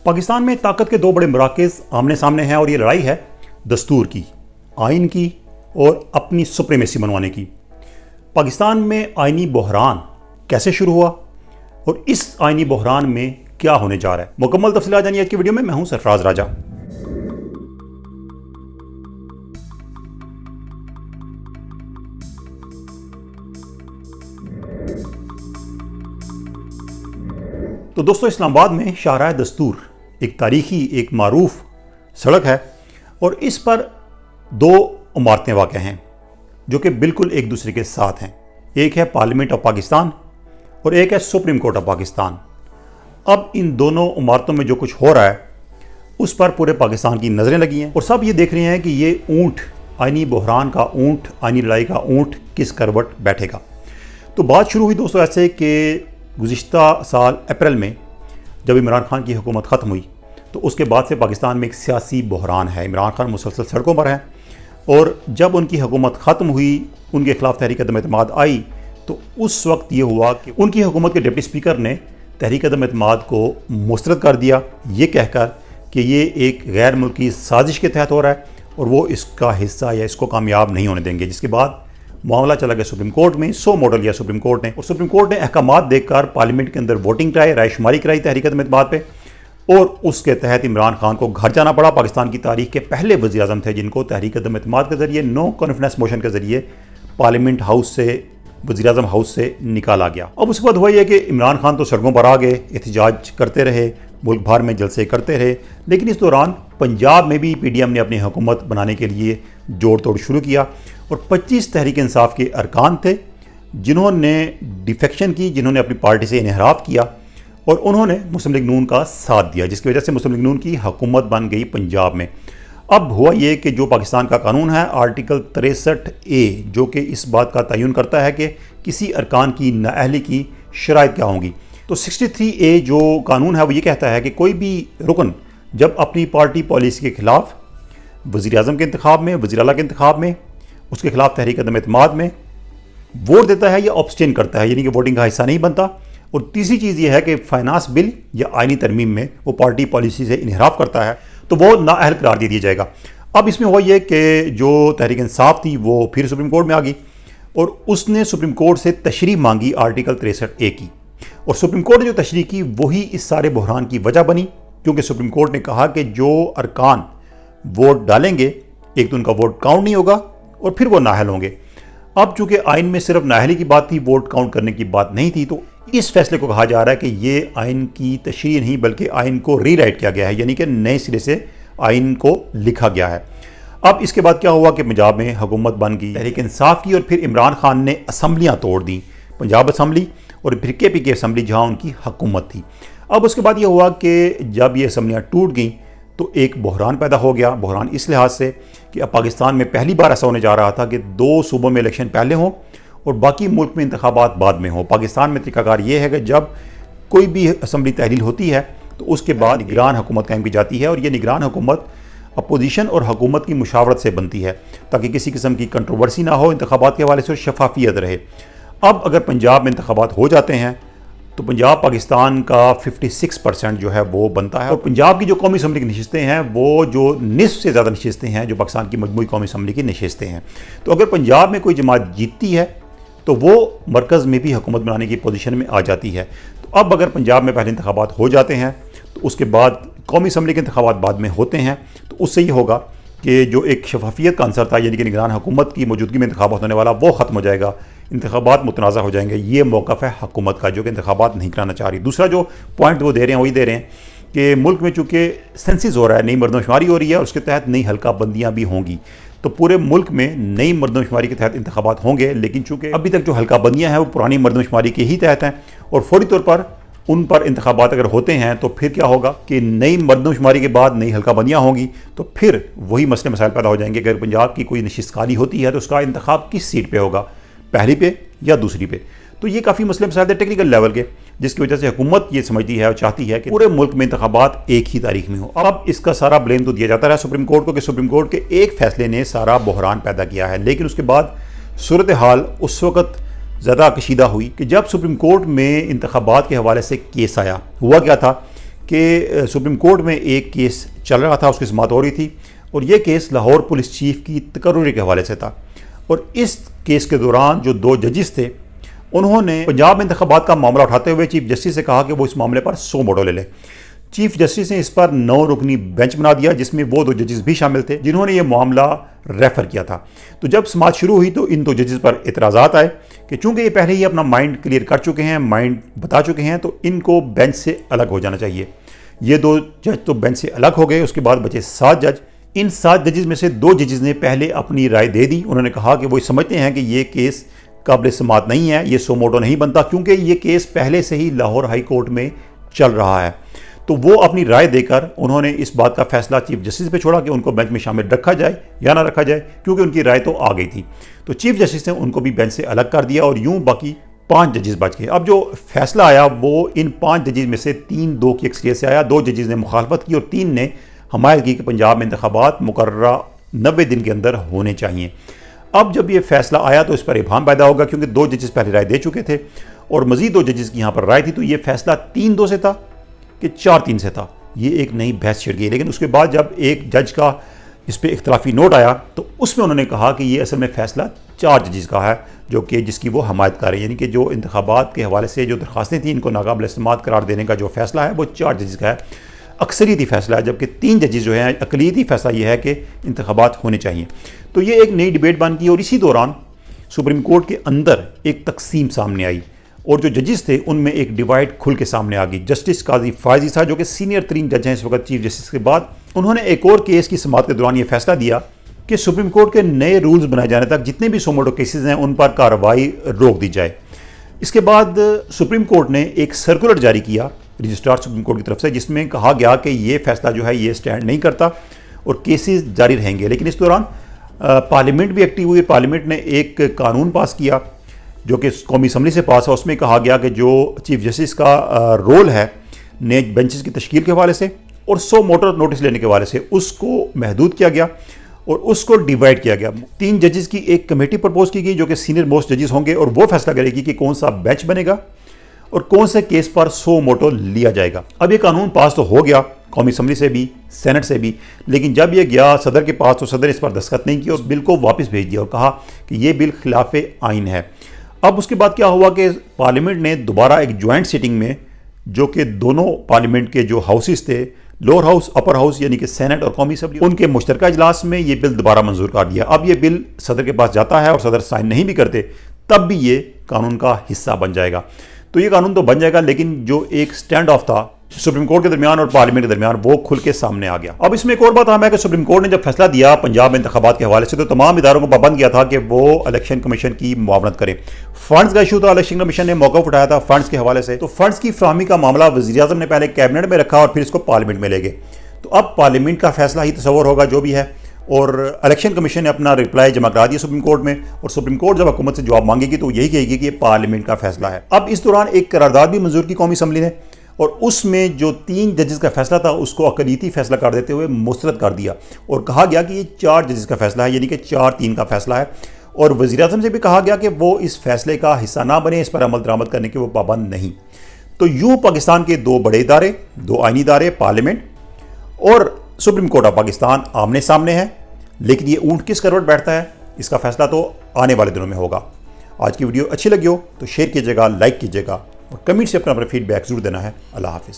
पाकिस्तान में ताकत के दो बड़े मराकज़ आमने सामने हैं और ये लड़ाई है दस्तूर की, आइन की और अपनी सुप्रीमेसी मनवाने की। पाकिस्तान में आइनी बहरान कैसे शुरू हुआ और इस आइनी बहरान में क्या होने जा रहा है, मुकम्मल तफसीलात जानिए आज की वीडियो में। मैं हूं सरफराज राजा। तो दोस्तों, इस्लामाबाद में शाहराह दस्तूर एक तारीखी, एक मारूफ सड़क है और इस पर दो इमारतें वाक़या हैं जो कि बिल्कुल एक दूसरे के साथ हैं। एक है पार्लियामेंट ऑफ पाकिस्तान और एक है सुप्रीम कोर्ट ऑफ पाकिस्तान। अब इन दोनों इमारतों में जो कुछ हो रहा है उस पर पूरे पाकिस्तान की नज़रें लगी हैं और सब ये देख रहे हैं कि ये ऊँट, आइनी बहरान का ऊँट, आइनी लड़ाई का ऊँट किस करवट बैठेगा। तो बात शुरू हुई दोस्तों ऐसे कि गुज़िश्ता साल अप्रैल में जब इमरान खान की हुकूमत ख़त्म हुई तो उसके बाद से पाकिस्तान में एक सियासी बहरान है। इमरान खान मुसलसल सड़कों पर हैं और जब उनकी हुकूमत ख़त्म हुई, उनके खिलाफ तहरीक अदम-ए-एतमाद आई तो उस वक्त ये हुआ कि उनकी हुकूमत के डिप्टी स्पीकर ने तहरीक अदम-ए-एतमाद को मुस्तरद कर दिया, ये कहकर कि ये एक गैर मुल्की साजिश के तहत हो रहा है और वो इसका हिस्सा या इसको कामयाब नहीं होने देंगे। जिसके बाद मामला चला गया सुप्रीम कोर्ट में। 100 मॉडल लिया सुप्रीम कोर्ट ने और सुप्रीम कोर्ट ने अहकामात देखकर पार्लियामेंट के अंदर वोटिंग कराई, रायशुमारी कराई तहरीक अदम-ए-एतमाद पे और उसके तहत इमरान खान को घर जाना पड़ा। पाकिस्तान की तारीख के पहले वज़ीर आज़म थे जिनको तहरीक अदम-ए-एतमाद के ज़रिए नो कॉन्फिडेंस मोशन के ज़रिए पार्लियामेंट हाउस से, वज़ीर आज़म हाउस से निकाला गया। अब उसके बाद हुआ यह कि इमरान खान तो सड़कों पर आ गए, एहतजाज करते रहे, मुल्क भर में जलसे करते रहे, लेकिन इस दौरान पंजाब में भी PDM ने अपनी हुकूमत बनाने के लिए जोड़ तोड़ शुरू किया और 25 तहरीक इंसाफ के अरकान थे जिन्होंने डिफेक्शन की, जिन्होंने अपनी पार्टी से इन्हराफ किया और उन्होंने मुस्लिम लीग नून का साथ दिया, जिसकी वजह से मुस्लिम लीग नून की हुकूमत बन गई पंजाब में। अब हुआ ये कि जो पाकिस्तान का कानून है आर्टिकल 63A, जो कि इस बात का तयन करता है कि किसी अरकान की नाअहली की शराइत क्या होंगी, तो 63A जो कानून है वो ये कहता है कि कोई भी रुकन जब अपनी पार्टी पॉलिसी के खिलाफ वज़ीर आज़म के इंतखाब में, वज़ीर आला के इंतखाब में, उसके खिलाफ तहरीक अदम-ए-एतमाद में वोट देता है या ऑब्सटेन करता है, यानी कि वोटिंग का हिस्सा नहीं बनता। और तीसरी चीज़ ये है कि फाइनेंस बिल या आइनी तरमीम में वो पार्टी पॉलिसी से इन्हराफ करता है तो वो नाअहल करार दे दिया जाएगा। अब इसमें हुआ ये कि जो तहरीक इंसाफ थी वो फिर सुप्रीम कोर्ट में आ गई और उसने सुप्रीम कोर्ट से तशरीह मांगी आर्टिकल 63A की और सुप्रीम कोर्ट ने जो तशरीह की वही इस सारे बहरान की वजह बनी, क्योंकि सुप्रीम कोर्ट ने कहा कि जो अरकान वोट डालेंगे एक तो उनका वोट काउंट नहीं होगा और फिर वो नाअहल होंगे। अब चूंकि आइन में सिर्फ नाअहली की बात थी, वोट काउंट करने की बात नहीं थी, तो इस फैसले को कहा जा रहा है कि ये आइन की तशरीह नहीं बल्कि आइन को रीराइट किया गया है, यानी कि नए सिरे से आइन को लिखा गया है। अब इसके बाद क्या हुआ कि पंजाब में हुकूमत बन गई तहरीक इंसाफ की और फिर इमरान खान ने असम्बलियाँ तोड़ दी, पंजाब असम्बली और फिर KPK असम्बली जहाँ उनकी हुकूमत थी। अब उसके बाद ये हुआ कि जब ये असम्बलियाँ टूट गईं तो एक बहरान पैदा हो गया। बहरान इस लिहाज से कि अब पाकिस्तान में पहली बार ऐसा होने जा रहा था कि 2 सूबों में इलेक्शन पहले हों और बाकी मुल्क में इंतखाबात बाद में हों। पाकिस्तान में तरीकाकार ये है कि जब कोई भी असम्बली तहलील होती है तो उसके बाद निगरान हुकूमत कायम की जाती है और ये निगरान हुकूमत अपोजिशन और हुकूमत की मुशावरत से बनती है ताकि किसी किस्म की कंट्रोवर्सी ना हो इंतखाबात के हवाले से और शफाफियत रहे। अब अगर पंजाब में इंतखाबात हो जाते हैं तो पंजाब पाकिस्तान का 56% जो है वो बनता है और पंजाब की जो कौमी असम्बली की नशिस्तें हैं वो जो निस्फ से ज़्यादा नशिस्तें हैं जो पाकिस्तान की मजमूई कौमी असम्बली की नशिस्तें हैं। तो अगर पंजाब में कोई जमात जीतती है तो वो मरकज़ में भी हुकूमत बनाने की पोजीशन में आ जाती है। तो अब अगर पंजाब में पहले इंतखाबात हो जाते हैं तो उसके बाद कौमी असम्बली के इंतखाबात बाद में होते हैं तो उससे ये होगा कि जो एक शफाफियत का अंसर था, यानी कि निगरान हुकूमत की मौजूदगी में इंतखाबात होने वाला, वो ख़त्म हो जाएगा, इंतखाबात मुतनाज़ा हो जाएंगे। ये मौक़िफ़ है हुकूमत का जो कि इंतखाबात नहीं कराना चाह रही। दूसरा जो पॉइंट वो दे रहे हैं वही दे रहे हैं कि मुल्क में चूँकि सेंसिस हो रहा है, नई मरदमशुमारी हो रही है और उसके तहत नई हल्का बंदियाँ भी होंगी, तो पूरे मुल्क में नई मरदमशुमारी के तहत इंतखाबात होंगे। लेकिन चूँकि अभी तक जो हल्का बंदियाँ हैं वो पुरानी मरदमशुमारी के ही तहत हैं और फौरी तौर पर उन पर इंतखाबात अगर होते हैं तो फिर क्या होगा कि नई मरदमशुमारी के बाद नई हल्का बंदियाँ होंगी तो फिर वही मसले मसाइल पैदा हो जाएंगे। अगर पंजाब की कोई नशिस्त खाली होती है तो उसका इंतखाब किस सीट पे होगा, पहली पे या दूसरी पे। तो ये काफ़ी मसले मसाइल टेक्निकल लेवल के, जिसकी वजह से हुकूमत ये समझती है और चाहती है कि पूरे मुल्क में इंतखाबात एक ही तारीख में हो। अब इसका सारा ब्लेम तो दिया जाता है सुप्रीम कोर्ट को कि सुप्रीम कोर्ट के एक फैसले ने सारा बहरान पैदा किया है, लेकिन उसके बाद सूरत हाल उस वक़्त ज़्यादा कशीदा हुई कि जब सुप्रीम कोर्ट में इंतखाबात के हवाले से केस आया। हुआ क्या था कि सुप्रीम कोर्ट में एक केस चल रहा था, उसकी समाअत हो रही थी और ये केस लाहौर पुलिस चीफ की तकर्रुरी के हवाले से था। और इस केस के दौरान जो 2 जजेस थे उन्होंने पंजाब में इंतखाबात का मामला उठाते हुए चीफ जस्टिस से कहा कि वो इस मामले पर 100 मोटो ले लें। चीफ जस्टिस ने इस पर 9 रुकनी बेंच बना दिया, जिसमें वो 2 जजेस भी शामिल थे जिन्होंने ये मामला रेफर किया था। तो जब समाअत शुरू हुई तो इन 2 जजेस पर इतराज़ात आए कि चूंकि ये पहले ही अपना माइंड क्लियर कर चुके हैं, माइंड बता चुके हैं, तो इनको बेंच से अलग हो जाना चाहिए। ये 2 जज तो बेंच से अलग हो गए। उसके बाद बचे 7 जज। इन 7 जजेस में से 2 जजेस ने पहले अपनी राय दे दी। उन्होंने कहा कि वो समझते हैं कि ये केस काबिल समाअत नहीं है, ये सो मोटो नहीं बनता, क्योंकि ये केस पहले से ही लाहौर हाई कोर्ट में चल रहा है। तो वो अपनी राय देकर उन्होंने इस बात का फैसला चीफ जस्टिस पे छोड़ा कि उनको बेंच में शामिल रखा जाए या ना रखा जाए, क्योंकि उनकी राय तो आ गई थी। तो चीफ जस्टिस ने उनको भी बेंच से अलग कर दिया और यूं बाकी 5 जजेस बच गए। अब जो फैसला आया वो इन 5 जजेस में से 3-2 की अक्सरियत से आया। 2 जजेस ने मुखालफत की और 3 ने हमायत की कि पंजाब में इंतखाबात मुकर्ररा 90 दिन के अंदर होने चाहिए। अब जब ये फैसला आया तो इस पर इब्हाम पैदा होगा, क्योंकि 2 जजेस पहले राय दे चुके थे और मजीद 2 जजेस की यहाँ पर राय थी। तो ये फैसला 3-2 से था कि 4-3 से था। ये एक नई बहस छिड़ गई। लेकिन उसके बाद जब एक जज का इस पर इख्तलाफी नोट आया तो उसमें उन्होंने कहा कि ये असल में फैसला 4 जजेस का है, जो कि जिसकी वो हमायत कर रहे हैं। यानी कि जो इंतखाबात के हवाले से जो दरखास्तें थी इनको नाकाबिल समाअत करार देने का जो फैसला है वो 4 जजेस का है, अक्सरियती फैसला है। जबकि 3 जजेस जो हैं अकलियती फैसला ये है कि इंतखाबात होने चाहिए। तो ये एक नई डिबेट बन गई और इसी दौरान सुप्रीम कोर्ट के अंदर एक तकसीम सामने आई और जो जजेस थे उनमें एक डिवाइड खुल के सामने आ गई। जस्टिस काजी फायजी साहब, जो कि सीनियर तरीन जज हैं इस वक्त चीफ जस्टिस के बाद, उन्होंने एक और केस की समाअत के दौरान ये फैसला दिया कि सुप्रीम कोर्ट के नए रूल्स बनाए जाने तक जितने भी सो मोटो केसेस हैं उन पर कार्रवाई रोक दी जाए। इसके बाद सुप्रीम कोर्ट ने एक सर्कुलर जारी किया रजिस्ट्रार सुप्रीम कोर्ट की तरफ से, जिसमें कहा गया कि ये फैसला जो है ये स्टैंड नहीं करता और केसेस जारी रहेंगे। लेकिन इस दौरान पार्लियामेंट भी एक्टिव हुई। पार्लियामेंट ने एक कानून पास किया जो कि कौमी असम्बली से पास है। उसमें कहा गया कि जो चीफ जस्टिस का रोल है नए बेंचेस की तश्कील के हवाले से और 100 मोटर नोटिस लेने के हवाले से, उसको महदूद किया गया और उसको डिवाइड किया गया। 3 जजेस की एक कमेटी प्रपोज की गई जो कि सीनियर मोस्ट जजेस होंगे और वो फैसला करेगी कि कौन सा बेंच बनेगा और कौन से केस पर 100 मोटो लिया जाएगा। अब ये कानून पास तो हो गया कौमी असम्बली से भी, सेनेट से भी, लेकिन जब ये गया सदर के पास तो सदर इस पर दस्तखत नहीं किया और बिल को वापस भेज दिया और कहा कि ये बिल खिलाफ आइन है। अब उसके बाद क्या हुआ कि पार्लियामेंट ने दोबारा एक ज्वाइंट सिटिंग में, जो कि दोनों पार्लियामेंट के जो हाउसेस थे, लोअर हाउस अपर हाउस यानी कि सेनेट और कौमी असम्बली, उनके मुश्तरका इजलास में ये बिल दोबारा मंजूर कर दिया। अब ये बिल सदर के पास जाता है और सदर साइन नहीं भी करते तब भी ये कानून का हिस्सा बन जाएगा। तो ये कानून तो बन जाएगा, लेकिन जो एक स्टैंड ऑफ था सुप्रीम कोर्ट के दरमियान और पार्लियामेंट के दरमियान वो खुल के सामने आ गया। अब इसमें एक और बात अहम है कि सुप्रीम कोर्ट ने जब फैसला दिया पंजाब में इंतखाबात के हवाले से तो तमाम इदारों को पाबंद किया था कि वो इलेक्शन कमीशन की मुआवनत करें। फंड्स का इशू था, इलेक्शन कमीशन ने मौका उठाया था फंड्स के हवाले से। तो फंड्स की फ्राहमी का मामला वज़ीर-ए-आज़म ने पहले कैबिनेट में रखा और फिर इसको पार्लियामेंट में ले गए। तो अब पार्लियामेंट का फैसला ही तस्वर होगा जो भी है। और इलेक्शन कमीशन ने अपना रिप्लाई जमा करा दिया सुप्रीम कोर्ट में और सुप्रीम कोर्ट जब हुकूमत से जवाब मांगेगी तो यही कहेगी कि ये पार्लियामेंट का फैसला है। अब इस दौरान एक करारदाद भी मंजूर की कौमी असम्बली ने और उसमें जो 3 जजेस का फैसला था उसको अक़लियती फैसला कर देते हुए मुस्तरद कर दिया और कहा गया कि ये 4 जजेस का फैसला है, यानी कि 4-3 का फैसला है। और वज़ीर-ए-आज़म से भी कहा गया कि वो इस फैसले का हिस्सा ना बने, इस पर अमल दरामद करने के वो पाबंद नहीं। तो यूँ पाकिस्तान के 2 बड़े इदारे, 2 आइनी इदारे, पार्लियामेंट और सुप्रीम कोर्ट ऑफ पाकिस्तान आमने सामने है। लेकिन ये ऊँट किस करवट बैठता है इसका फैसला तो आने वाले दिनों में होगा। आज की वीडियो अच्छी लगी हो तो शेयर कीजिएगा, लाइक कीजिएगा और कमेंट से अपना फीडबैक जरूर देना है। अल्लाह हाफिज़।